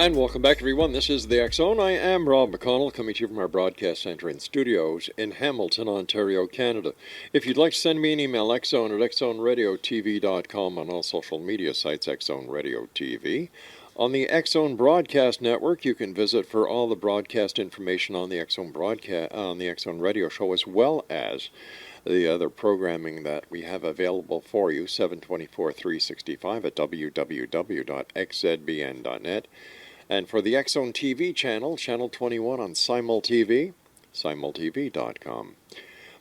And welcome back, everyone. This is the X Zone. I am Rob McConnell, coming to you from our broadcast center and studios in Hamilton, Ontario, Canada. If you'd like to send me an email, xzone at xzoneradiotv.com, on all social media sites, X Zone Radio TV. On the X Zone Broadcast Network, you can visit for all the broadcast information on the X Zone on the X Zone Radio Show, as well as the other programming that we have available for you, 724-365 at www.xzbn.net. And for the X Zone TV channel, Channel 21 on SimulTV, simultv.com.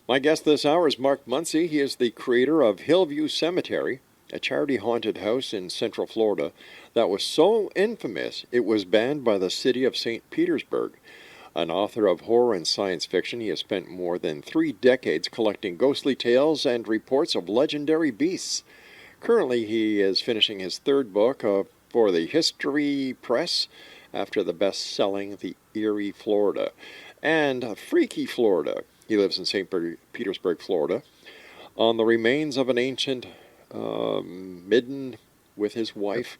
My guest this hour is Mark MUNCY. He is the creator of Hillview Cemetery, a charity haunted house in Central Florida that was so infamous it was banned by the city of St. Petersburg. An author of horror and science fiction, he has spent more than 3 decades collecting ghostly tales and reports of legendary beasts. Currently, he is finishing his 3rd book for the History Press after the best-selling The Eerie, Florida, and Freaky, Florida. He lives in St. Petersburg, Florida, on the remains of an ancient midden with his wife,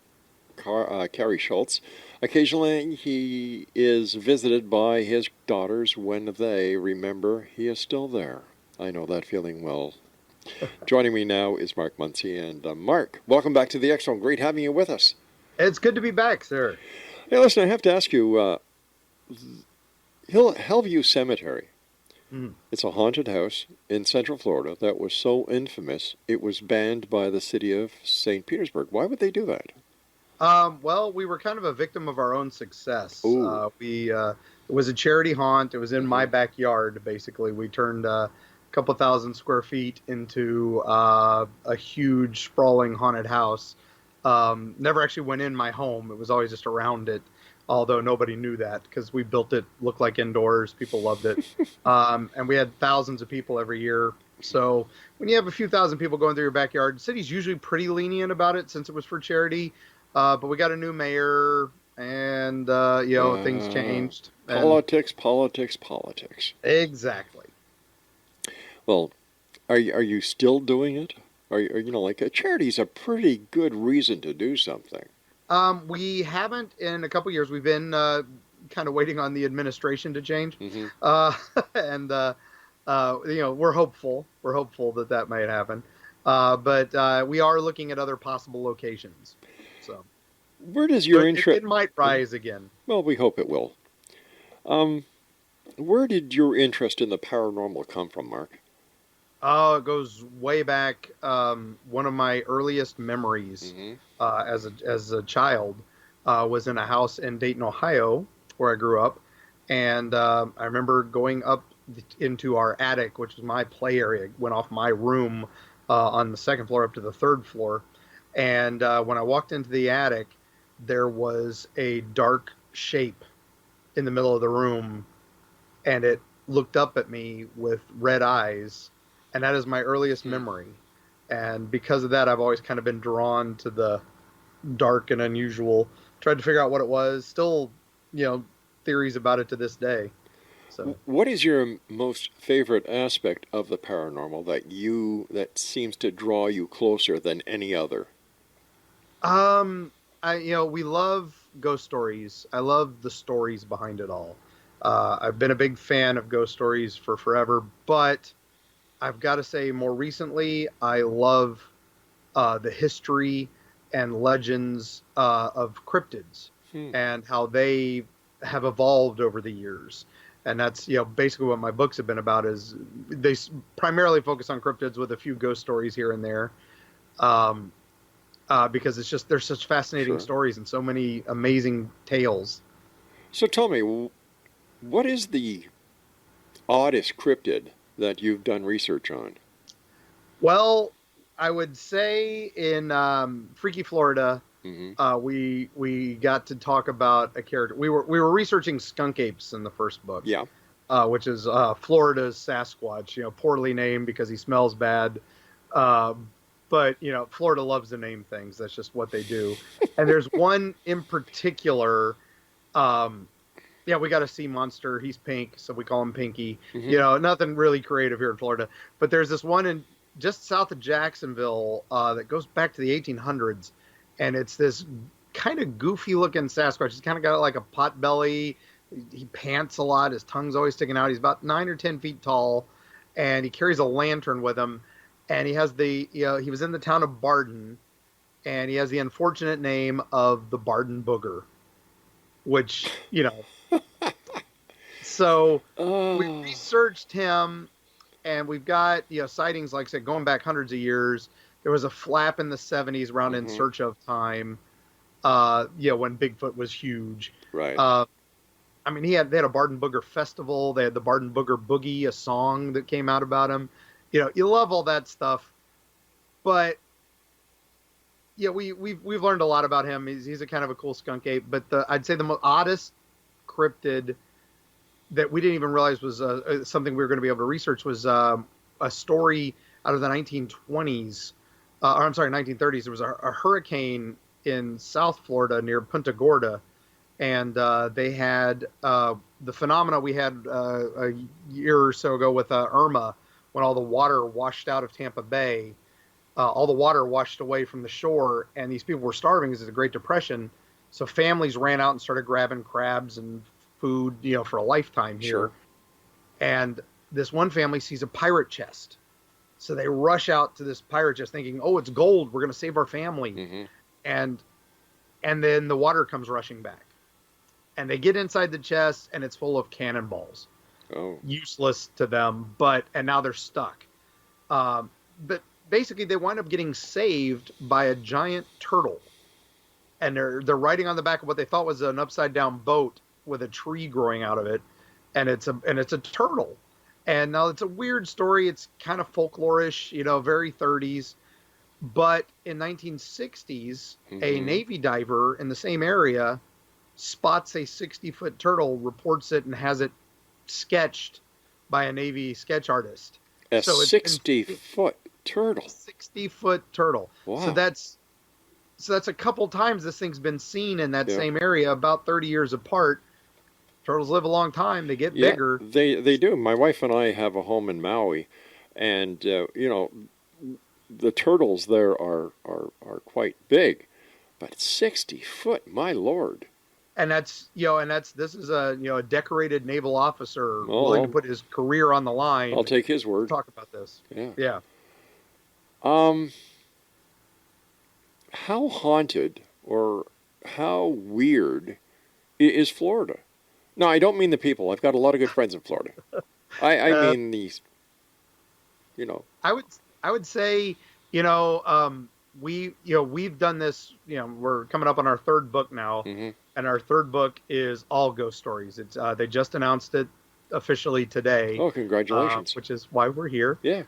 Carrie Schultz. Occasionally, he is visited by his daughters when they remember he is still there. I know that feeling well. Joining me now is Mark MUNCY. And Mark, welcome back to the X Zone. Great having you with us. It's good to be back, sir. Hey, listen, I have to ask you, Hillview Cemetery. It's a haunted house in Central Florida that was so infamous it was banned by the city of St. Petersburg. Why would they do that? Well, we were kind of a victim of our own success. It was a charity haunt. It was in my backyard, basically. We turned a couple thousand square feet into a huge, sprawling haunted house. Never actually went in my home. It was always just around it, although nobody knew that because we built it, looked like indoors. People loved it. And we had thousands of people every year. So when you have a few thousand people going through your backyard, the city's usually pretty lenient about it since it was for charity. But we got a new mayor, and, things changed. Politics. Exactly. Well, are you still doing it? A charity's a pretty good reason to do something. We haven't in a couple years. We've been kind of waiting on the administration to change. We're hopeful. We're hopeful that might happen. But we are looking at other possible locations. So, where does your interest? It might rise again. Well, we hope it will. Where did your interest in the paranormal come from, Mark? Oh, it goes way back. One of my earliest memories as a child was in a house in Dayton, Ohio, where I grew up, and I remember going up into our attic, which was my play area. Went off my room on the 2nd floor up to the 3rd floor. And when I walked into the attic, there was a dark shape in the middle of the room, and it looked up at me with red eyes, and that is my earliest memory. And because of that, I've always kind of been drawn to the dark and unusual. Tried to figure out what it was. Still, theories about it to this day. So, what is your most favorite aspect of the paranormal that seems to draw you closer than any other? We love ghost stories. I love the stories behind it all. I've been a big fan of ghost stories for forever, but I've got to say more recently, I love the history and legends of cryptids and how they have evolved over the years. And that's, basically what my books have been about. Is they primarily focus on cryptids with a few ghost stories here and there. Because there's such fascinating stories and so many amazing tales. So tell me, what is the oddest cryptid that you've done research on? Well, I would say in Freaky, Florida, we got to talk about a character. We were researching skunk apes in the first book. Yeah. Which is Florida's Sasquatch. Poorly named because he smells bad. But, Florida loves to name things. That's just what they do. And there's one in particular. We got a sea monster. He's pink, so we call him Pinky. Nothing really creative here in Florida. But there's this one in just south of Jacksonville that goes back to the 1800s. And it's this kind of goofy looking Sasquatch. He's kind of got like a pot belly. He pants a lot. His tongue's always sticking out. He's about 9 or 10 feet tall, and he carries a lantern with him. And he has he was in the town of Barden, and he has the unfortunate name of the Barden Booger, which, so we Oh. researched him, and we've got, sightings, like I said, going back hundreds of years. There was a flap in the 70s around In Search of Time, when Bigfoot was huge. Right. I mean, they had a Barden Booger festival. They had the Barden Booger Boogie, a song that came out about him. You love all that stuff, but yeah, we've learned a lot about him. He's a kind of a cool skunk ape. But I'd say the most oddest cryptid that we didn't even realize was something we were going to be able to research was a story out of the 1920s, or I'm sorry, 1930s. There was a hurricane in South Florida near Punta Gorda. And they had the phenomena we had a year or so ago with Irma, when all the water washed out of Tampa Bay. All the water washed away from the shore, and these people were starving because of the Great Depression. So families ran out and started grabbing crabs and food, for a lifetime here. Sure. And this one family sees a pirate chest. So they rush out to this pirate chest thinking, oh, it's gold. We're going to save our family. Mm-hmm. And then the water comes rushing back. And they get inside the chest, and it's full of cannonballs. Oh. Useless to them, and now they're stuck. But basically, they wind up getting saved by a giant turtle. And they're riding on the back of what they thought was an upside down boat with a tree growing out of it, and it's a turtle. And now it's a weird story. It's kind of folklorish, very 30s. But in 1960s, a Navy diver in the same area spots a 60-foot turtle, reports it, and has it sketched by a Navy sketch artist. A 60-foot turtle. 60-foot turtle. Wow. So that's a couple times this thing's been seen in that same area, about 30 years apart. Turtles live a long time. They get bigger. They do. My wife and I have a home in Maui, and the turtles there are quite big, but 60 foot, my lord. And this is a decorated naval officer willing to put his career on the line. I'll take his word. Talk about this. Yeah. How haunted or how weird is Florida? No, I don't mean the people. I've got a lot of good friends in Florida. I mean these. I would say we've done this. We're coming up on our third book now. Mm-hmm. And our third book is all ghost stories. It's they just announced it officially today. Oh, congratulations! Which is why we're here. Yeah.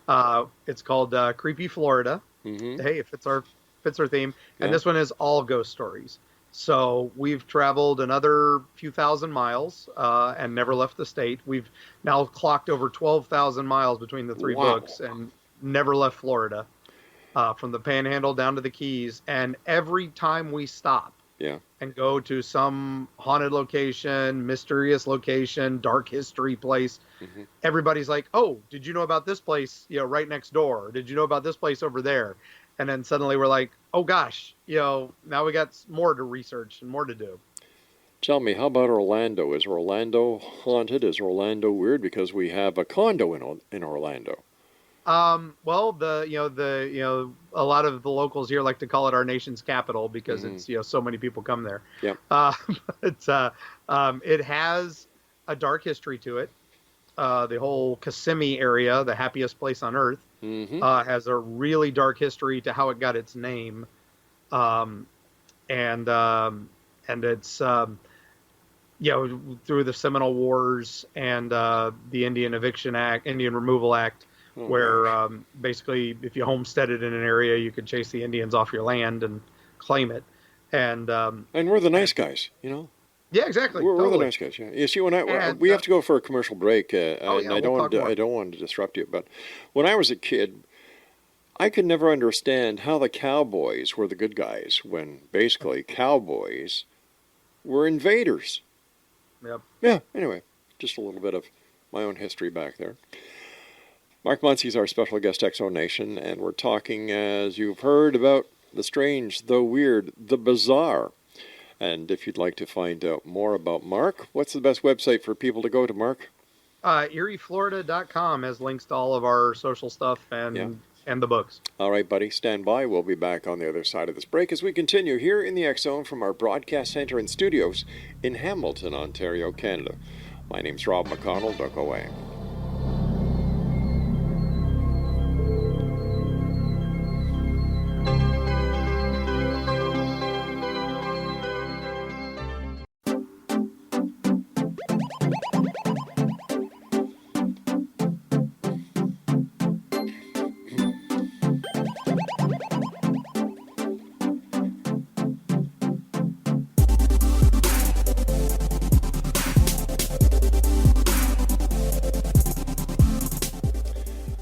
It's called Creepy Florida. Mm-hmm. Hey, it fits our theme. And this one is all ghost stories. So we've traveled another few thousand miles and never left the state. We've now clocked over 12,000 miles between the three books and never left Florida, from the Panhandle down to the Keys. And every time we stop, and go to some haunted location, mysterious location, dark history place, everybody's like, oh, did you know about this place, right next door? Did you know about this place over there? And then suddenly we're like, oh gosh, now we got more to research and more to do. Tell me, how about Orlando? Is Orlando haunted? Is Orlando weird? Because we have a condo in Orlando. Well, a lot of the locals here like to call it our nation's capital because it's, so many people come there. Yep. It has a dark history to it. The whole Kissimmee area, the happiest place on earth, has a really dark history to how it got its name. And it's, through the Seminole Wars and the Indian Removal Act, where basically if you homesteaded in an area, you could chase the Indians off your land and claim it. And we're the nice guys, Yeah, exactly. We're totally. the nice guys. Yeah. You see, we have to go for a commercial break, and I don't want to disrupt you. But when I was a kid, I could never understand how the cowboys were the good guys when basically cowboys were invaders. Yep. Yeah. Anyway, just a little bit of my own history back there. Mark MUNCY is our special guest, XO Nation, and we're talking, as you've heard, about the strange, the weird, the bizarre. And if you'd like to find out more about Mark, what's the best website for people to go to, Mark? EerieFlorida.com has links to all of our social stuff Yeah. and the books. All right, buddy, stand by. We'll be back on the other side of this break as we continue here in the X Zone from our broadcast center and studios in Hamilton, Ontario, Canada. My name's Rob McConnell. Don't go away.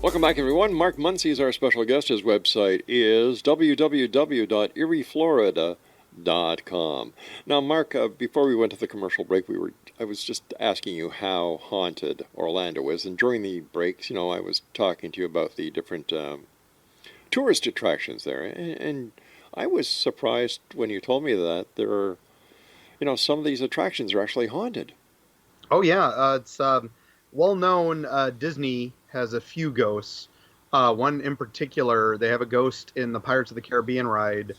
Welcome back, everyone. Mark MUNCY is our special guest. His website is www.eerieflorida.com. Now, Mark, before we went to the commercial break, I was just asking you how haunted Orlando is, and during the breaks, I was talking to you about the different tourist attractions there, and I was surprised when you told me that there are, some of these attractions are actually haunted. Oh yeah, it's well known. Disney has a few ghosts. One in particular, they have a ghost in the Pirates of the Caribbean ride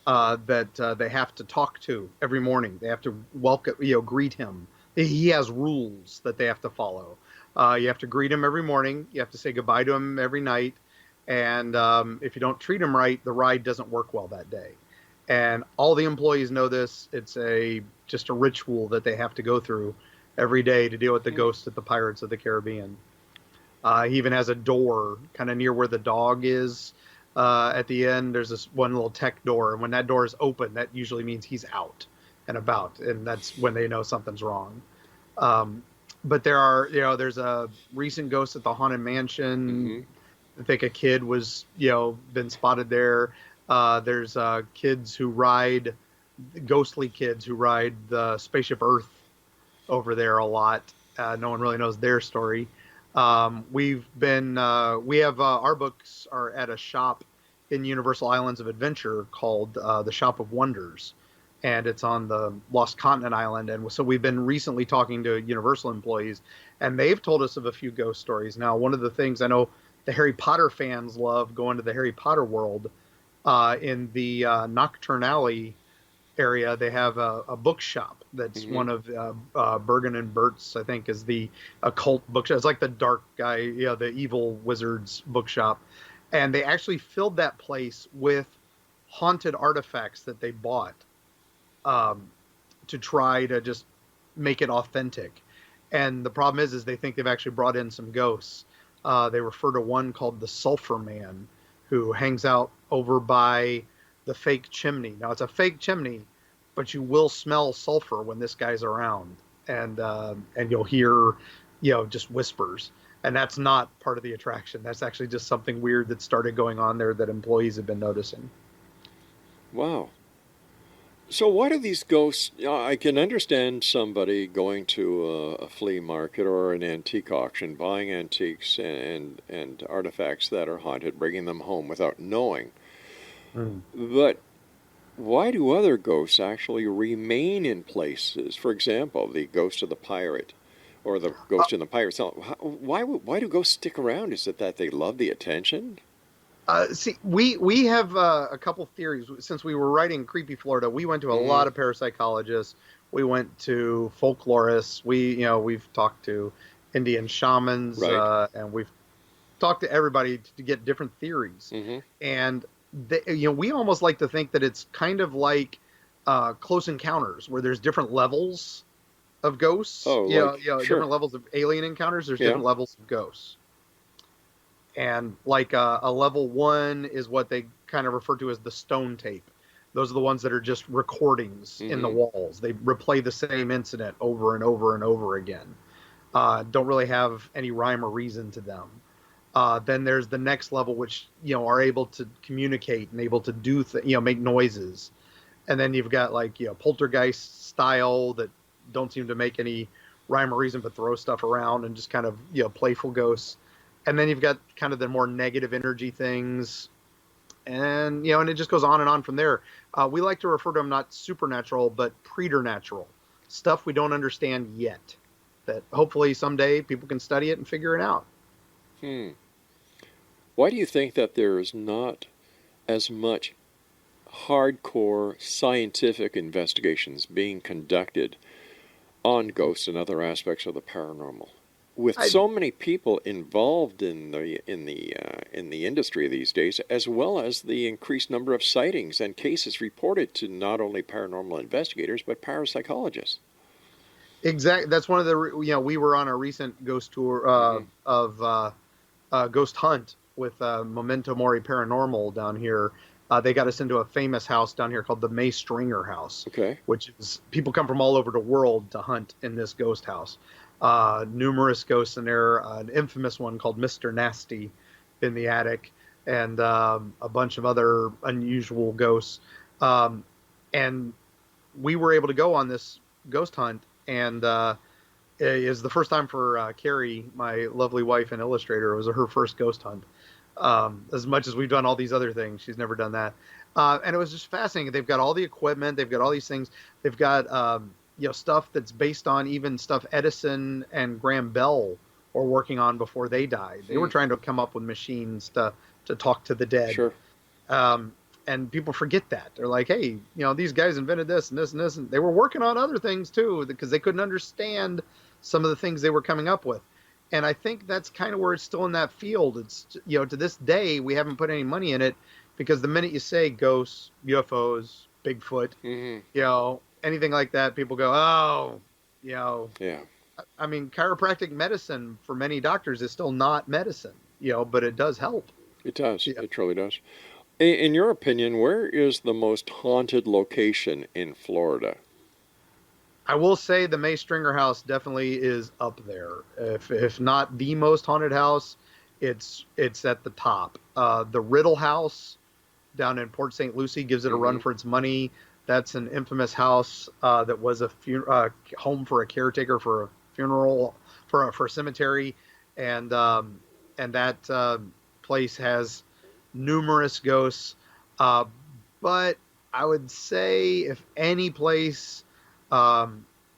that they have to talk to every morning. They have to welcome, greet him. He has rules that they have to follow. You have to greet him every morning. You have to say goodbye to him every night. And if you don't treat him right, the ride doesn't work well that day. And all the employees know this. It's just a ritual that they have to go through every day to deal with the ghosts at the Pirates of the Caribbean. He even has a door kind of near where the dog is. At the end, there's this one little tech door, and when that door is open, that usually means he's out and about, and that's when they know something's wrong. But there's a recent ghost at the Haunted Mansion. I think a kid was, been spotted there. There's ghostly kids who ride the Spaceship Earth over there a lot. No one really knows their story. We have our books are at a shop in Universal Islands of Adventure called the Shop of Wonders, and it's on the Lost Continent Island. And so we've been recently talking to Universal employees, and they've told us of a few ghost stories. Now, one of the things I know the Harry Potter fans love going to the Harry Potter world. In the Nocturne Alley area, they have a bookshop that's one of Bergen and Bert's, I think, is the occult bookshop. It's like the dark guy, the evil wizard's bookshop. And they actually filled that place with haunted artifacts that they bought to try to just make it authentic. And the problem is they think they've actually brought in some ghosts. They refer to one called the Sulphur Man, who hangs out over by the fake chimney. Now, it's a fake chimney, but you will smell sulfur when this guy's around, and you'll hear, just whispers. And that's not part of the attraction. That's actually just something weird that started going on there that employees have been noticing. Wow. So why do these ghosts, I can understand somebody going to a flea market or an antique auction, buying antiques and artifacts that are haunted, bringing them home without knowing. But why do other ghosts actually remain in places? For example, the ghost of the pirate or the ghost in the pirate cell. Why do ghosts stick around? Is it that they love the attention? We have a couple theories. Since we were writing Creepy Florida, we went to a lot of parapsychologists. We went to folklorists. We've talked to Indian shamans, right. And we've talked to everybody to get different theories. And we almost like to think that it's kind of like Close Encounters, where there's different levels of ghosts. Sure. Different levels of alien encounters. There's different levels of ghosts. And like a level 1 is what they kind of refer to as the stone tape. Those are the ones that are just recordings in the walls. They replay the same incident over and over and over again. Don't really have any rhyme or reason to them. Then there's the next level, which are able to communicate and able to do make noises. And then you've got like poltergeist style that don't seem to make any rhyme or reason but throw stuff around and just kind of playful ghosts. And then you've got kind of the more negative energy things. and and it just goes on and on from there. We like to refer to them not supernatural, but preternatural stuff we don't understand yet. That hopefully someday people can study it and figure it out. Hmm. Why do you think that there is not as much hardcore scientific investigations being conducted on ghosts and other aspects of the paranormal, with I so many people involved in the industry these days, as well as the increased number of sightings and cases reported to not only paranormal investigators but parapsychologists? Exactly. That's one of the we were on a recent ghost tour Hmm. of ghost hunt with Memento Mori Paranormal down here. They got us into a famous house down here called the May Stringer House, Okay. which is people come from all over the world to hunt in this ghost house. Numerous ghosts in there, an infamous one called Mr. Nasty in the attic, and a bunch of other unusual ghosts. Um, and we were able to go on this ghost hunt, and it is the first time for Carrie, my lovely wife and illustrator. It was her first ghost hunt. As much as we've done all these other things, she's never done that. And it was just fascinating. They've got all the equipment. They've got all these things. They've got stuff that's based on even stuff Edison and Graham Bell were working on before they died. They were Hmm. trying to come up with machines to talk to the dead. Sure. Um, and people forget that. They're like, hey, these guys invented this and this and this, and they were working on other things too because they couldn't understand some of the things they were coming up with. And I think that's kind of where it's still in that field. It's, to this day, we haven't put any money in it because the minute you say ghosts, UFOs, Bigfoot, Hmm. anything like that, people go, oh, you know, Yeah. I mean, chiropractic medicine for many doctors is still not medicine, but it does help. It does. Yeah. It truly does. In your opinion, where is the most haunted location in Florida? I will say the May Stringer house definitely is up there. If not the most haunted house, it's at the top. The Riddle House down in Port St. Lucie gives it a run Hmm. for its money. That's an infamous house that was a home for a caretaker for a funeral for a cemetery, and that place has numerous ghosts. Uh, but I would say if any place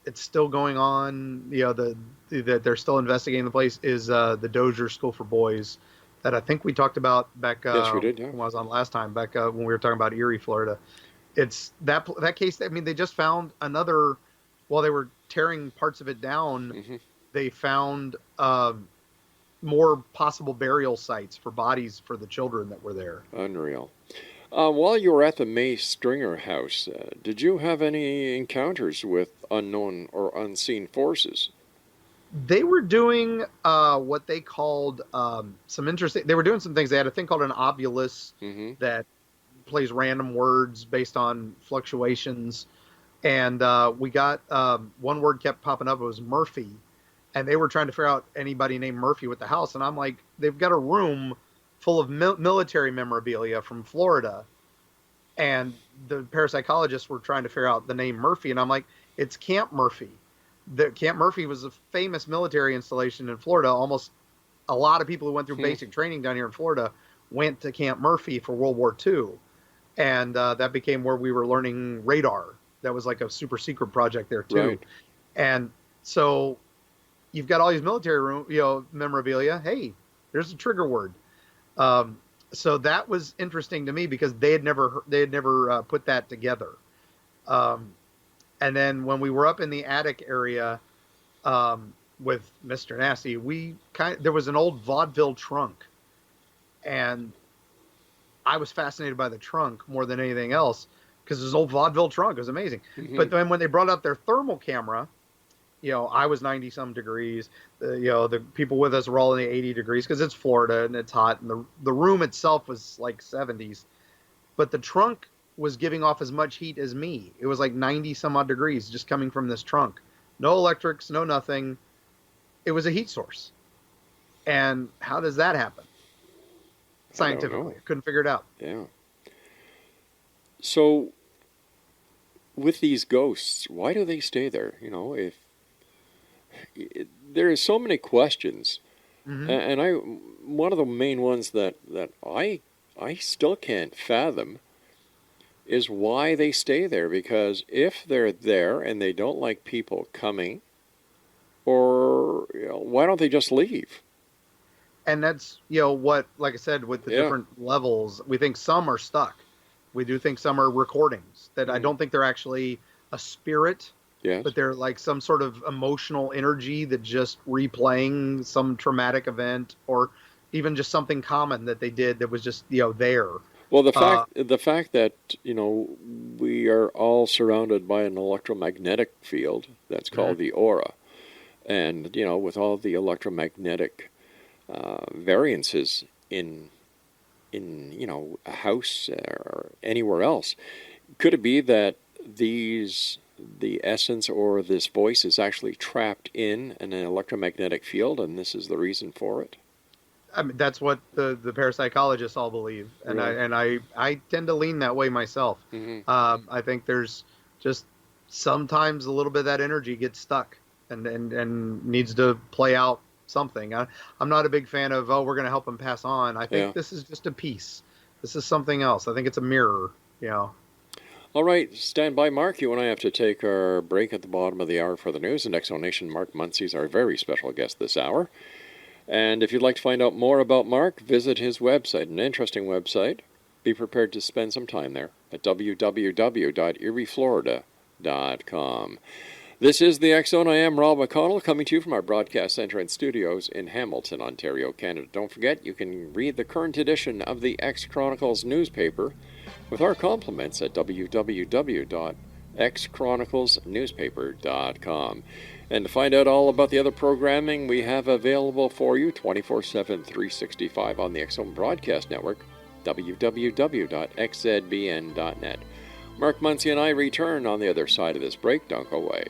it's still going on, that they're still investigating the place is the Dozier School for Boys that I think we talked about back Yes, we did. Yeah. when I was on last time, back when we were talking about Eerie, Florida. It's that case. I mean, they just found another while they were tearing parts of it down. Hmm. They found more possible burial sites for bodies for the children that were there. Unreal. While you were at the May Stringer house, did you have any encounters with unknown or unseen forces? They were doing what they called some interesting. They were doing some things. They had a thing called an obulus Hmm. that plays random words based on fluctuations, and we got one word kept popping up. It was Murphy, and they were trying to figure out anybody named Murphy with the house. And I'm like, they've got a room full of military memorabilia from Florida, and the parapsychologists were trying to figure out the name Murphy, and I'm like, it's Camp Murphy. The Camp Murphy was a famous military installation in Florida. Almost a lot of people who went through Hmm. basic training down here in Florida went to Camp Murphy for World War II, and that became where we were learning radar. That was like a super secret project there too. Right. And so you've got all these military room, memorabilia. Hey, there's a trigger word. Um, so that was interesting to me because they had never put that together. Um, and then when we were up in the attic area with Mr. Nasty, there was an old vaudeville trunk, and I was fascinated by the trunk more than anything else because this old vaudeville trunk was amazing. Hmm. But then when they brought up their thermal camera, I was 90 some degrees. The people with us were all in the 80 degrees because it's Florida and it's hot, and the room itself was like 70s. But the trunk was giving off as much heat as me. It was like 90 some odd degrees just coming from this trunk. No electrics, no nothing. It was a heat source. And how does that happen? I don't Scientifically, know. I couldn't figure it out. Yeah. So, with these ghosts, why do they stay there? If there is so many questions, Hmm. and one of the main ones that I I still can't fathom is why they stay there. Because if they're there and they don't like people coming, or why don't they just leave? And that's what, like I said, with the Yeah. different levels, we think some are stuck. We do think some are recordings that I don't think they're actually a spirit, Yes. but they're like some sort of emotional energy that just replaying some traumatic event, or even just something common that they did that was just there. Well, Uh, the fact that we are all surrounded by an electromagnetic field that's called the aura, and with all the electromagnetic variances in a house or anywhere else, could it be that the essence or this voice is actually trapped in an electromagnetic field, and this is the reason for it? I mean, that's what the parapsychologists all believe, and Really? I tend to lean that way myself. Mm-hmm. I think there's just sometimes a little bit of that energy gets stuck and needs to play out something. I'm not a big fan of, oh, we're going to help them pass on. I think Yeah. this is just a piece. This is something else. I think it's a mirror. All right, stand by, Mark. You and I have to take our break at the bottom of the hour for the news, and Exonation Mark MUNCY is our very special guest this hour. And if you'd like to find out more about Mark, visit his website, an interesting website. Be prepared to spend some time there at www.eerieflorida.com. This is the X Zone. I am Rob McConnell, coming to you from our broadcast center and studios in Hamilton, Ontario, Canada. Don't forget, you can read the current edition of the X Chronicles newspaper with our compliments at www.xchroniclesnewspaper.com. And to find out all about the other programming we have available for you 24/7, 365 on the X Zone Broadcast Network, www.xzbn.net. Mark MUNCY and I return on the other side of this break. Don't go away.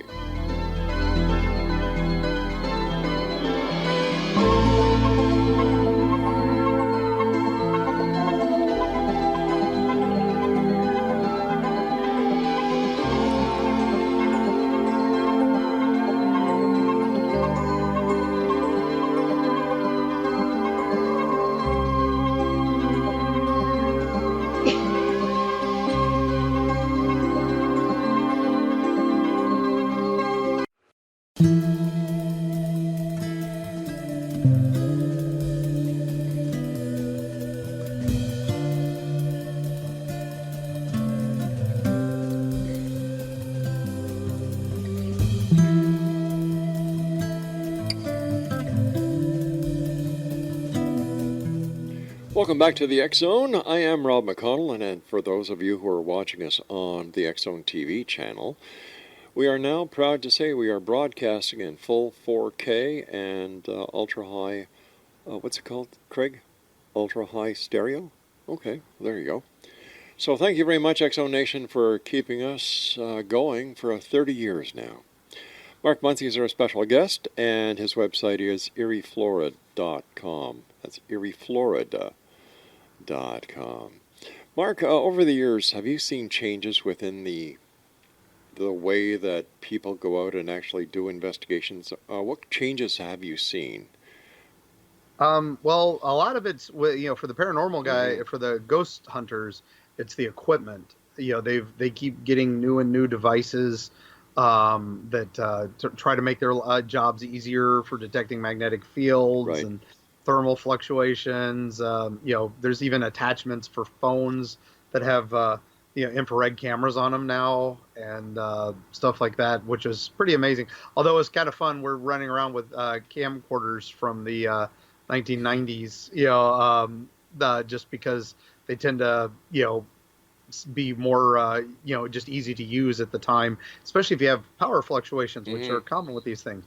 Welcome back to the X Zone. I am Rob McConnell, and for those of you who are watching us on the X Zone TV channel, we are now proud to say we are broadcasting in full 4K and ultra high. What's it called, Craig? Ultra high stereo. Okay, there you go. So thank you very much, X Zone Nation, for keeping us going for 30 years now. Mark MUNCY is our special guest, and his website is eerieflorida.com. That's eerieflorida.com. Mark, over the years, have you seen changes within the way that people go out and actually do investigations? What changes have you seen? Well, a lot of it's for the paranormal guy, for the ghost hunters, it's the equipment. They keep getting new and new devices that try to make their jobs easier for detecting magnetic fields and thermal fluctuations. There's even attachments for phones that have infrared cameras on them now and stuff like that, which is pretty amazing. Although it's kind of fun, we're running around with camcorders from the 1990s, just because they tend to, be more, just easy to use at the time, especially if you have power fluctuations, which are common with these things.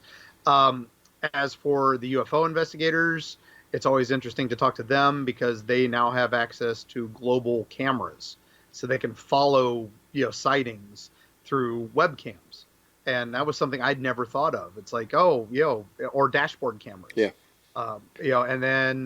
As for the UFO investigators, it's always interesting to talk to them because they now have access to global cameras, so they can follow, sightings through webcams. And that was something I'd never thought of. It's like, or dashboard cameras. Yeah. And then,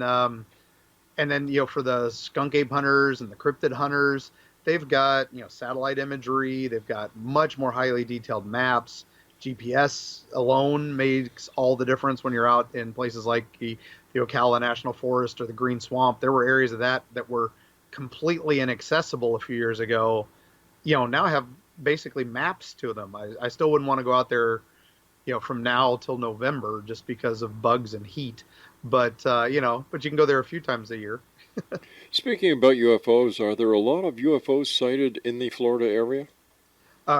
for the skunk ape hunters and the cryptid hunters, they've got, satellite imagery. They've got much more highly detailed maps. GPS alone makes all the difference when you're out in places like the Ocala National Forest or the Green Swamp. There were areas of that were completely inaccessible a few years ago, now have basically maps to them. I still wouldn't want to go out there, from now till November just because of bugs and heat. But but you can go there a few times a year. Speaking about UFOs, are there a lot of UFOs sighted in the Florida area?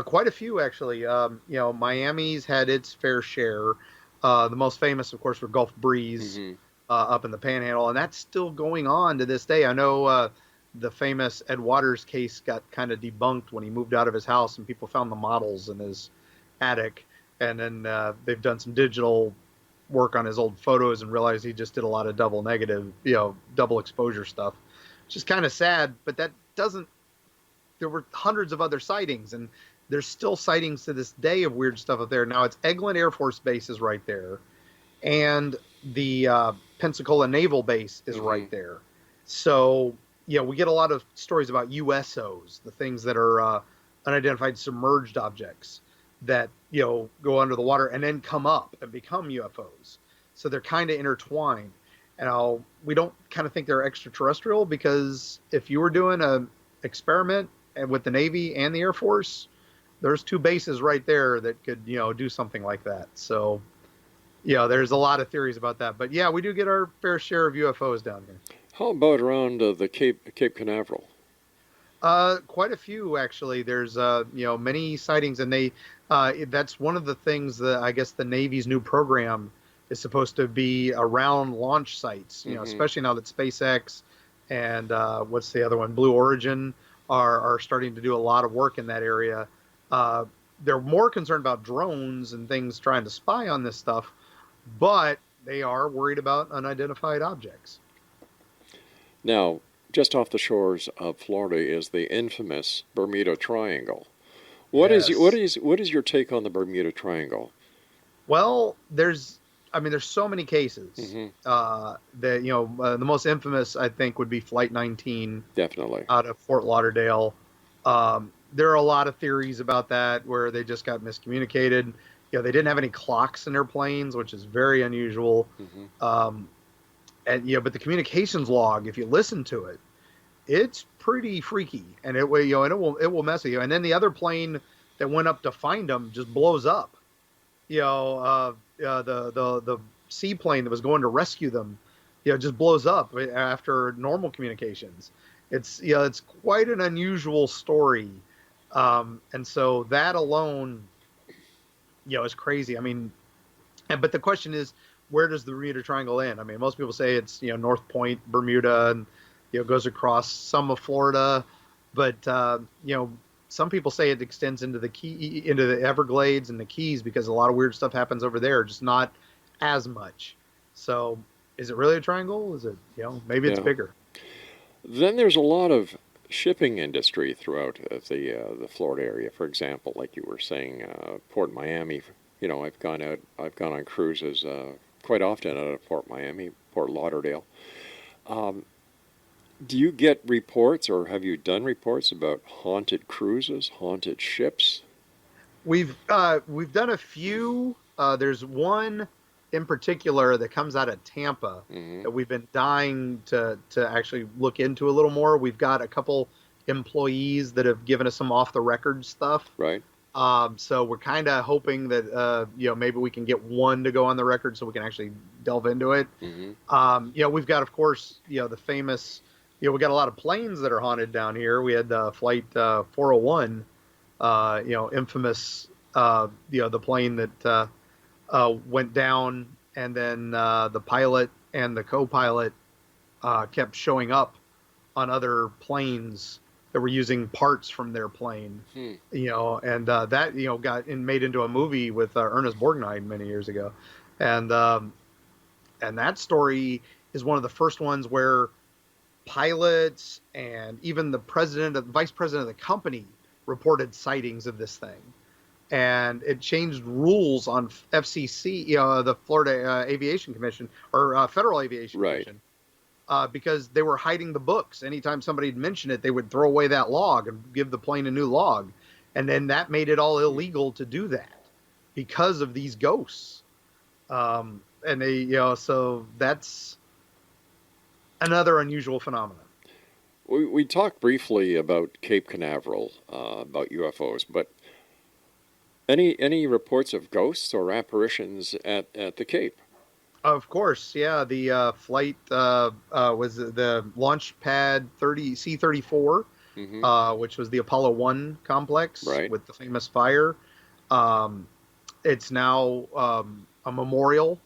Quite a few, actually. Miami's had its fair share. The most famous, of course, were Gulf Breeze Hmm. up in the Panhandle, and that's still going on to this day. I know the famous Ed Waters case got kind of debunked when he moved out of his house, and people found the models in his attic, and then they've done some digital work on his old photos and realized he just did a lot of double negative, double exposure stuff, which is kind of sad. But that doesn't there were hundreds of other sightings, and there's still sightings to this day of weird stuff up there. Now, it's Eglin Air Force Base is right there, and the Pensacola Naval Base is Hmm. right there. So, we get a lot of stories about USOs, the things that are unidentified submerged objects that, go under the water and then come up and become UFOs. So they're kind of intertwined. And we don't kind of think they're extraterrestrial, because if you were doing a experiment with the Navy and the Air Force, there's two bases right there that could, do something like that. So, there's a lot of theories about that. But yeah, we do get our fair share of UFOs down here. How about around the Cape Canaveral? Quite a few, actually. There's many sightings, and that's one of the things that I guess the Navy's new program is supposed to be around launch sites. Hmm. Especially now that SpaceX and what's the other one, Blue Origin, are starting to do a lot of work in that area. Uh, they're more concerned about drones and things trying to spy on this stuff, but they are worried about unidentified objects. Now, just off the shores of Florida is the infamous Bermuda Triangle. Yes. What is your take on the Bermuda Triangle? Well, there's so many cases. Hmm. The most infamous, I think, would be Flight 19 Definitely. out of Fort Lauderdale. There are a lot of theories about that where they just got miscommunicated. They didn't have any clocks in their planes, which is very unusual. Hmm. Um, and but the communications log, if you listen to it, it's pretty freaky, and it will mess with you. And then the other plane that went up to find them just blows up. The seaplane that was going to rescue them, just blows up after normal communications. It's quite an unusual story, and so that alone, is crazy. I mean, but the question is, where does the Bermuda Triangle end? I mean, most people say it's North Point, Bermuda, and goes across some of Florida, but some people say it extends into the Everglades and the Keys, because a lot of weird stuff happens over there, just not as much. So, is it really a triangle? Is it maybe it's Yeah. bigger? Then there's a lot of shipping industry throughout the Florida area. For example, like you were saying, Port Miami. I've gone on cruises quite often out of Port Miami, Port Lauderdale. Um, do you get reports, or have you done reports about haunted cruises, haunted ships? We've done a few. There's one in particular that comes out of Tampa Hmm. that we've been dying to actually look into a little more. We've got a couple employees that have given us some off the record stuff. Right. So we're kind of hoping that maybe we can get one to go on the record so we can actually delve into it. Hmm. We've got, of course, the famous. We got a lot of planes that are haunted down here. We had flight 401, infamous, the plane that went down, and then the pilot and the co-pilot kept showing up on other planes that were using parts from their plane, Hmm. and that got made into a movie with Ernest Borgnine many years ago, and that story is one of the first ones where pilots and even the vice president of the company reported sightings of this thing, and it changed rules on FCC, the Florida Aviation Commission, or Federal Aviation Right. Commission, because they were hiding the books. Anytime somebody had mentioned it, they would throw away that log and give the plane a new log, and then that made it all illegal to do that because of these ghosts. And so that's another unusual phenomenon. We talked briefly about Cape Canaveral, about UFOs, but any reports of ghosts or apparitions at the Cape? Of course, yeah. The flight was the launch pad 30 C-34, Hmm. which was the Apollo 1 complex Right. with the famous fire. Um, it's now a memorial.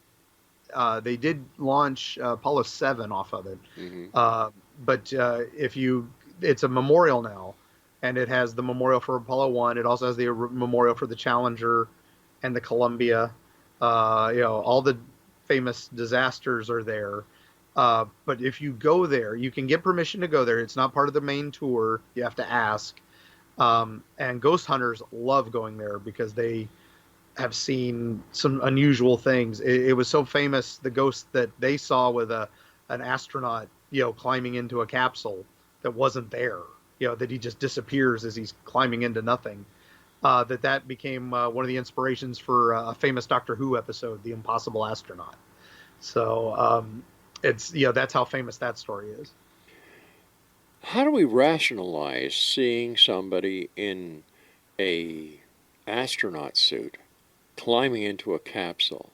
They did launch Apollo 7 off of it, Hmm. uh, but if you, it's a memorial now, and it has the memorial for Apollo 1. It also has the memorial for the Challenger and the Columbia. All the famous disasters are there. But if you go there, you can get permission to go there. It's not part of the main tour. You have to ask. And ghost hunters love going there because they have seen some unusual things. It was so famous, the ghost that they saw with an astronaut, climbing into a capsule that wasn't there, that he just disappears as he's climbing into nothing. That became one of the inspirations for a famous Doctor Who episode, The Impossible Astronaut. So it's that's how famous that story is. How do we rationalize seeing somebody in a astronaut suit climbing into a capsule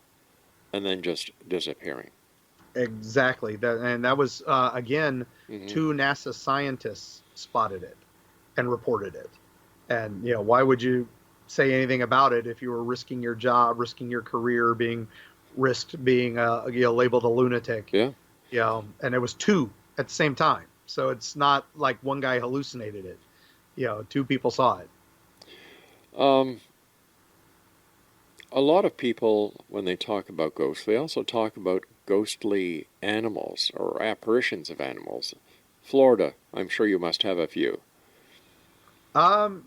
and then just disappearing? Exactly. That was again, Hmm. two NASA scientists spotted it and reported it. And why would you say anything about it if you were risking your job, risking your career, being risked being labeled a lunatic? Yeah. And it was two at the same time. So it's not like one guy hallucinated it. Two people saw it. Um, a lot of people, when they talk about ghosts, they also talk about ghostly animals or apparitions of animals. Florida, I'm sure you must have a few.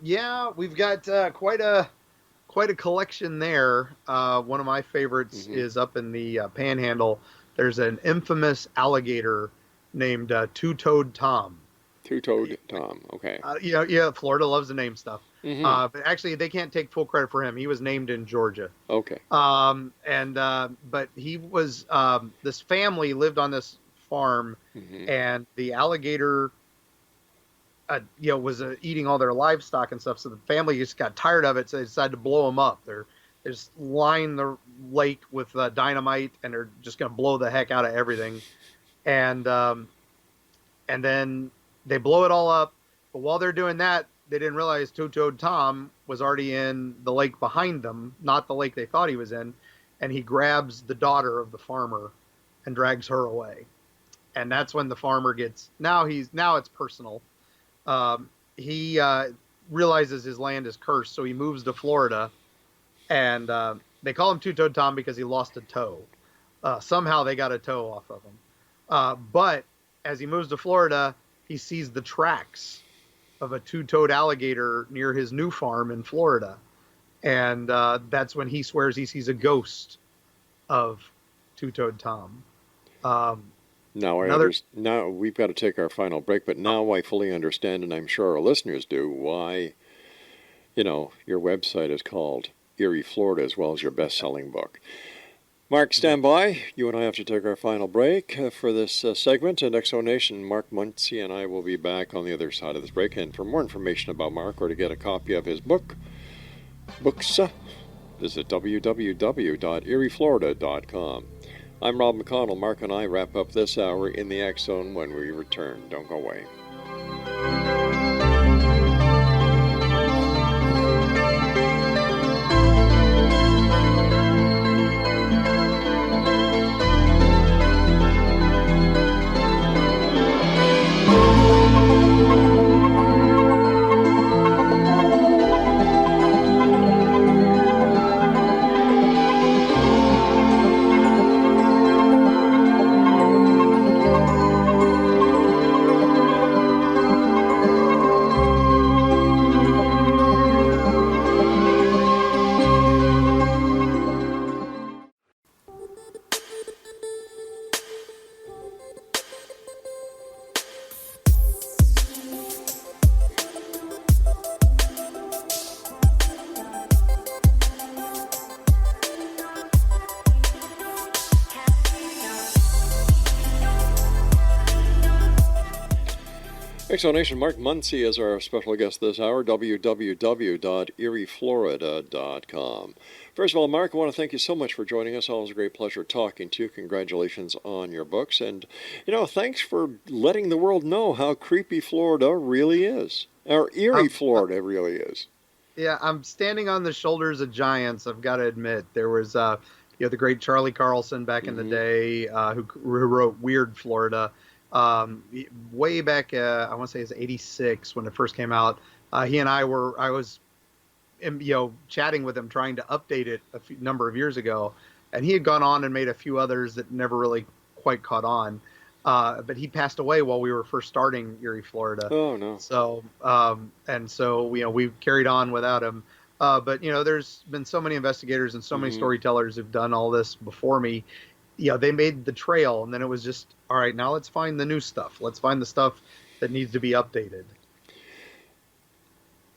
Yeah, we've got quite a collection there. One of my favorites Hmm. is up in the Panhandle. There's an infamous alligator named Two-Toed Tom. Two-toed Tom. Okay. Yeah, Florida loves to name stuff. Hmm. But actually, they can't take full credit for him. He was named in Georgia. Okay. And but he was this family lived on this farm, Hmm. and the alligator was eating all their livestock and stuff. So the family just got tired of it, so they decided to blow him up. They just line the lake with dynamite, and they're just going to blow the heck out of everything. And and then they blow it all up. But while they're doing that, they didn't realize Two-Toed Tom was already in the lake behind them, not the lake they thought he was in. And he grabs the daughter of the farmer and drags her away. And that's when the farmer gets now it's personal. He realizes his land is cursed, so he moves to Florida, and they call him Two-Toed Tom because he lost a toe. Somehow they got a toe off of him. But as he moves to Florida, he sees the tracks of a two-toed alligator near his new farm in Florida, and that's when he swears he sees a ghost of Two-Toed Tom. Um, Now another now we've got to take our final break, but now I fully understand, and I'm sure our listeners do, why your website is called Eerie, Florida, as well as your best-selling book. Mark, stand by. You and I have to take our final break for this segment. And Exonation, Mark Muncy and I will be back on the other side of this break. And for more information about Mark or to get a copy of his books, visit www.eerieflorida.com. I'm Rob McConnell. Mark and I wrap up this hour in the X Zone when we return. Don't go away. Explanation, Mark Muncy is our special guest this hour, www.eerieflorida.com. First of all, Mark, I want to thank you so much for joining us. Always a great pleasure talking to you. Congratulations on your books. And, thanks for letting the world know how creepy Florida really is. Or Eerie, Florida really is. Yeah, I'm standing on the shoulders of giants, I've got to admit. There was, the great Charlie Carlson back in the day who wrote Weird Florida. Way back, I want to say it's 86 when it first came out. I was, chatting with him trying to update it number of years ago. And he had gone on and made a few others that never really quite caught on. But he passed away while we were first starting Eerie, Florida. Oh, no. So, we carried on without him. But there's been so many investigators and so many storytellers who've done all this before me. They made the trail, and then it was just, all right, now let's find the new stuff. Let's find the stuff that needs to be updated.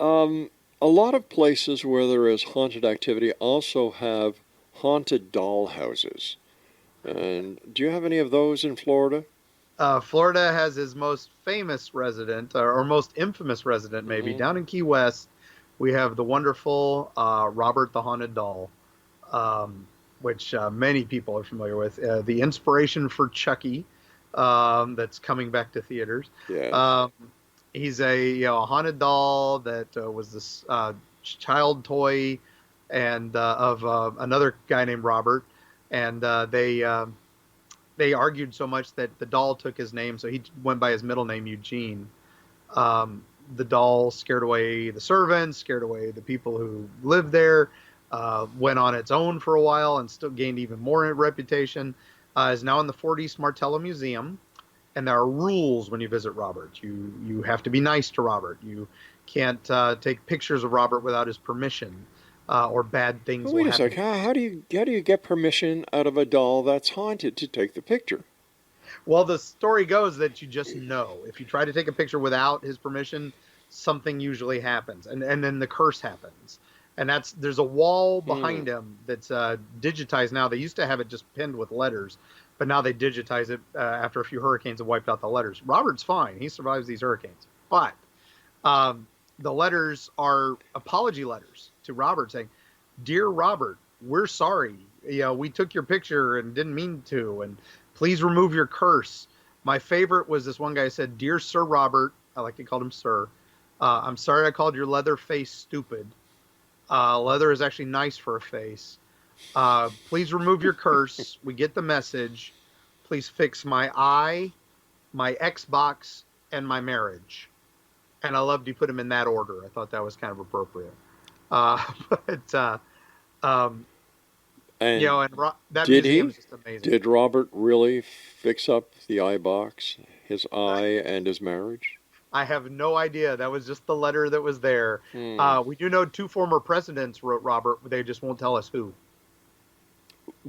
A lot of places where there is haunted activity also have haunted doll houses. And do you have any of those in Florida? Florida has his most famous resident, or most infamous resident, maybe, down in Key West. We have the wonderful Robert the Haunted Doll, which many people are familiar with. The inspiration for Chucky, that's coming back to theaters. Yeah. He's a haunted doll that was this child toy and of another guy named Robert, and they argued so much that the doll took his name, so he went by his middle name, Eugene. The doll scared away the servants, scared away the people who lived there, went on its own for a while and still gained even more reputation. Is now in the Fort East Martello Museum, and there are rules when you visit Robert. You have to be nice to Robert. You can't take pictures of Robert without his permission, or bad things will happen. Wait a sec. How do you get permission out of a doll that's haunted to take the picture? Well, the story goes that you just know. If you try to take a picture without his permission, something usually happens, and then the curse happens. And there's a wall behind him that's digitized now. They used to have it just pinned with letters, but now they digitize it after a few hurricanes have wiped out the letters. Robert's fine. He survives these hurricanes. But the letters are apology letters to Robert saying, "Dear Robert, we're sorry. We took your picture and didn't mean to, and please remove your curse." My favorite was this one guy said, "Dear Sir Robert," I like to call him Sir, "I'm sorry I called your leather face stupid. Leather is actually nice for a face. Please remove your curse. We get the message. Please fix my eye, my Xbox, and my marriage." And I loved he put them in that order. I thought that was kind of appropriate. That museum is just amazing. Did Robert really fix up the eye box, his eye, and his marriage? I have no idea. That was just the letter that was there. We do know 2 former presidents wrote Robert, but they just won't tell us who.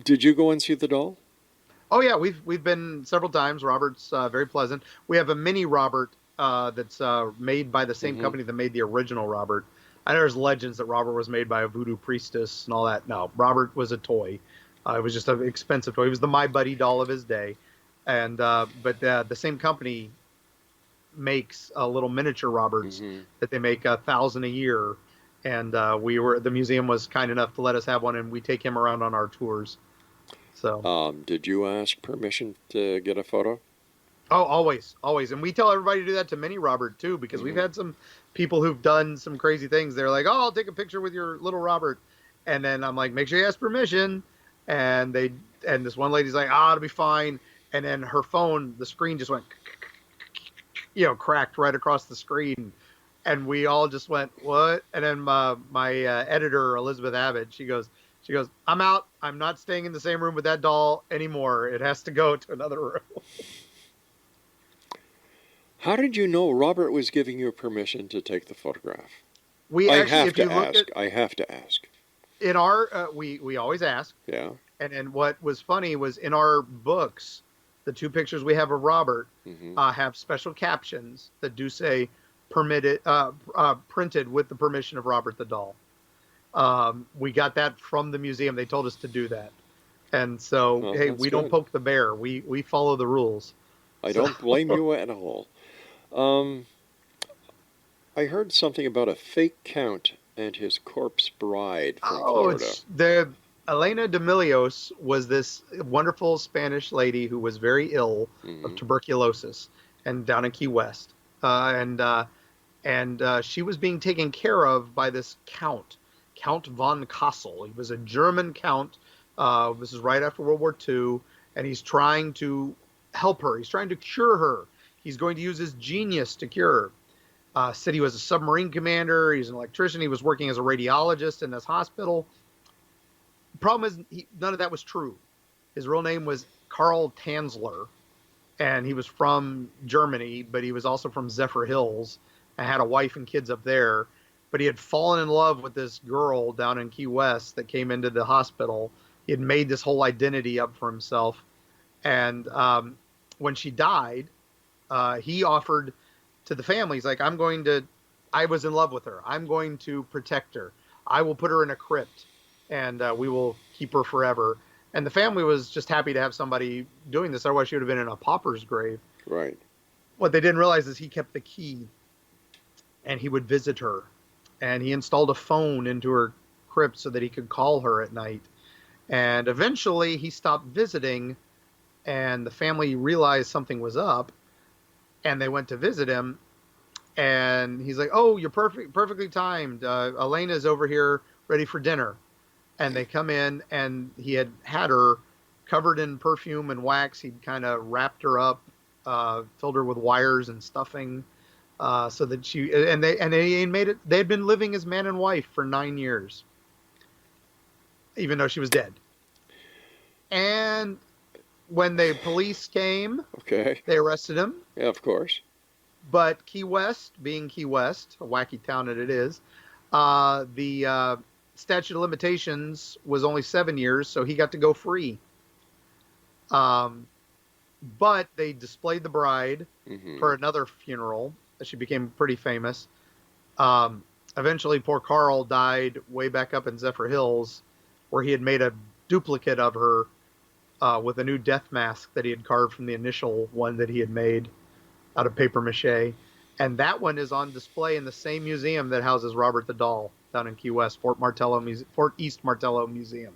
Did you go and see the doll? Oh yeah, we've been several times. Robert's very pleasant. We have a mini Robert that's made by the same company that made the original Robert. I know there's legends that Robert was made by a voodoo priestess and all that. No, Robert was a toy. It was just an expensive toy. He was the My Buddy doll of his day, and but the same company makes little miniature Roberts that they make 1,000 a year, and the museum was kind enough to let us have one, and we take him around on our tours. So did you ask permission to get a photo? Oh, always, and we tell everybody to do that to mini Robert too, because we've had some people who've done some crazy things. They're like, "Oh, I'll take a picture with your little Robert," and then I'm like, "Make sure you ask permission." And this one lady's like, "Ah, it'll be fine," and then her phone, the screen just went, cracked right across the screen, and we all just went, "What?" And then my editor, Elizabeth Abbott, she goes, "I'm out. I'm not staying in the same room with that doll anymore. It has to go to another room." How did you know Robert was giving you permission to take the photograph? I have to ask. In our, we always ask. Yeah. And what was funny was in our books, the 2 pictures we have of Robert have special captions that do say permitted, printed with the permission of Robert the doll. We got that from the museum. They told us to do that. And so, hey, we don't poke the bear. We follow the rules. I don't blame you at all. I heard something about a fake count and his corpse bride from Oh, Florida. it's the Elena de Milios was this wonderful Spanish lady who was very ill of Hmm. tuberculosis and down in Key West. She was being taken care of by this count, Count von Kassel. He was a German count. This is right after World War II, and he's trying to help her. He's trying to cure her. He's going to use his genius to cure her. Said he was a submarine commander. He's an electrician. He was working as a radiologist in this hospital. The problem is, none of that was true. His real name was Karl Tanzler, and he was from Germany, but he was also from Zephyr Hills and had a wife and kids up there. But he had fallen in love with this girl down in Key West that came into the hospital. He had made this whole identity up for himself. And when she died, he offered to the family, he's like, I was in love with her. I'm going to protect her. I will put her in a crypt and we will keep her forever. And the family was just happy to have somebody doing this. Otherwise, she would have been in a pauper's grave. Right. What they didn't realize is he kept the key and he would visit her. And he installed a phone into her crypt so that he could call her at night. And eventually he stopped visiting and the family realized something was up and they went to visit him. And he's like, "Oh, you're perfectly timed. Elena's over here ready for dinner." And they come in and he had her covered in perfume and wax. He'd kind of wrapped her up, filled her with wires and stuffing, so that they made it. They had been living as man and wife for 9 years, even though she was dead. And when the police came, Okay. they arrested him. Yeah, of course. But Key West, being Key West, a wacky town that it is, the statute of limitations was only 7 years, so he got to go free. But they displayed the bride for another funeral. She became pretty famous. Eventually, poor Carl died way back up in Zephyr Hills, where he had made a duplicate of her with a new death mask that he had carved from the initial one that he had made out of paper mache. And that one is on display in the same museum that houses Robert the Doll down in Key West, Fort East Martello Museum.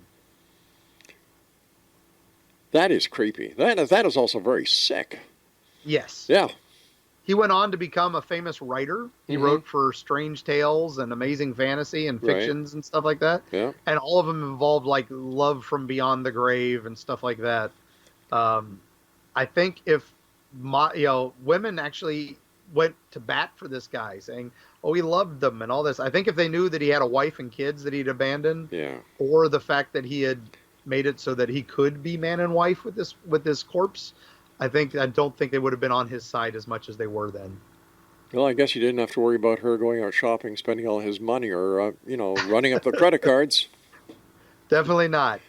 That is creepy. That is also very sick. Yes. Yeah. He went on to become a famous writer. He wrote for Strange Tales and Amazing Fantasy and fictions and stuff like that. Yeah. And all of them involved like love from beyond the grave and stuff like that. I think if women actually went to bat for this guy, saying, "Oh, he loved them" and all this. I think if they knew that he had a wife and kids that he'd abandoned, or the fact that he had made it so that he could be man and wife with this corpse, I don't think they would have been on his side as much as they were then. Well, I guess you didn't have to worry about her going out shopping, spending all his money, or running up the credit cards. Definitely not.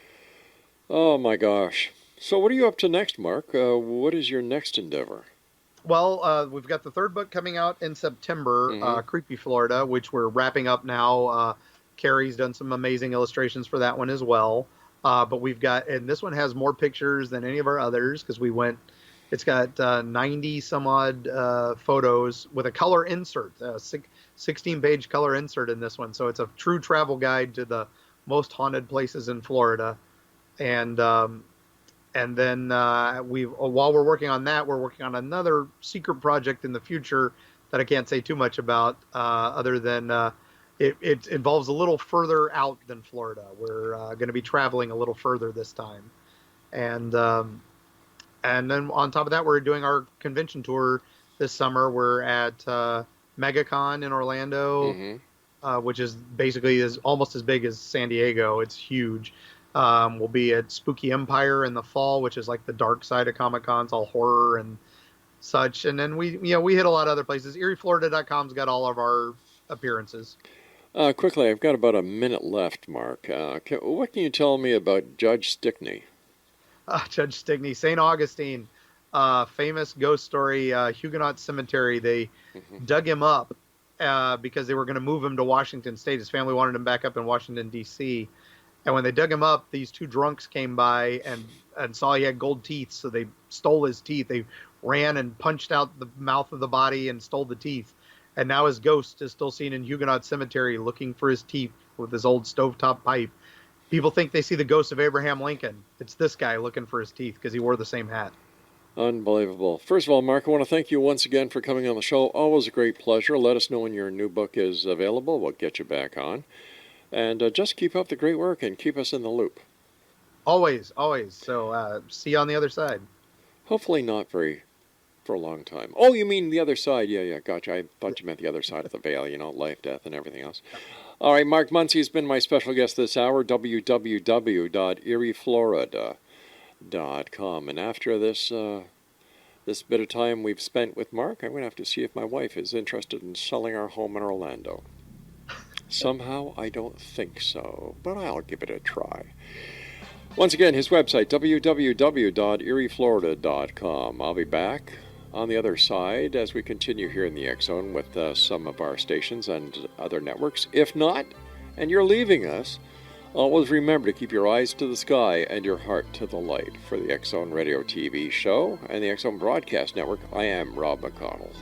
Oh my gosh. So what are you up to next, Mark? What is your next endeavor? Well, we've got the third book coming out in September, Creepy Florida, which we're wrapping up now. Carrie's done some amazing illustrations for that one as well. But and this one has more pictures than any of our others because it's got 90 some odd photos with a color insert, 16-page color insert in this one. So it's a true travel guide to the most haunted places in Florida. And then while we're working on that, we're working on another secret project in the future that I can't say too much about, other than it involves a little further out than Florida. We're going to be traveling a little further this time, and then on top of that, we're doing our convention tour this summer. We're at MegaCon in Orlando, which is basically almost as big as San Diego. It's huge. We'll be at Spooky Empire in the fall, which is like the dark side of Comic-Con. It's all horror and such. And then we hit a lot of other places. EerieFlorida.com's got all of our appearances. Quickly, I've got about a minute left, Mark. What can you tell me about Judge Stickney? Judge Stickney, St. Augustine, famous ghost story, Huguenot Cemetery. They dug him up because they were going to move him to Washington State. His family wanted him back up in Washington, D.C., and when they dug him up, these two drunks came by and saw he had gold teeth, so they stole his teeth. They ran and punched out the mouth of the body and stole the teeth. And now his ghost is still seen in Huguenot Cemetery looking for his teeth with his old stovetop pipe. People think they see the ghost of Abraham Lincoln. It's this guy looking for his teeth because he wore the same hat. Unbelievable. First of all, Mark, I want to thank you once again for coming on the show. Always a great pleasure. Let us know when your new book is available. We'll get you back on. And just keep up the great work and keep us in the loop. Always, always. So see you on the other side. Hopefully not for a long time. Oh, you mean the other side. Yeah, gotcha. I thought you meant the other side of the veil, life, death, and everything else. All right, Mark MUNCY has been my special guest this hour, www.eerieflorida.com. And after this bit of time we've spent with Mark, I'm going to have to see if my wife is interested in selling our home in Orlando. Somehow, I don't think so, but I'll give it a try. Once again, his website, www.eerieflorida.com. I'll be back on the other side as we continue here in the X Zone with some of our stations and other networks. If not, and you're leaving us, always remember to keep your eyes to the sky and your heart to the light. For the X Zone Radio TV show and the X Zone Broadcast Network, I am Rob McConnell.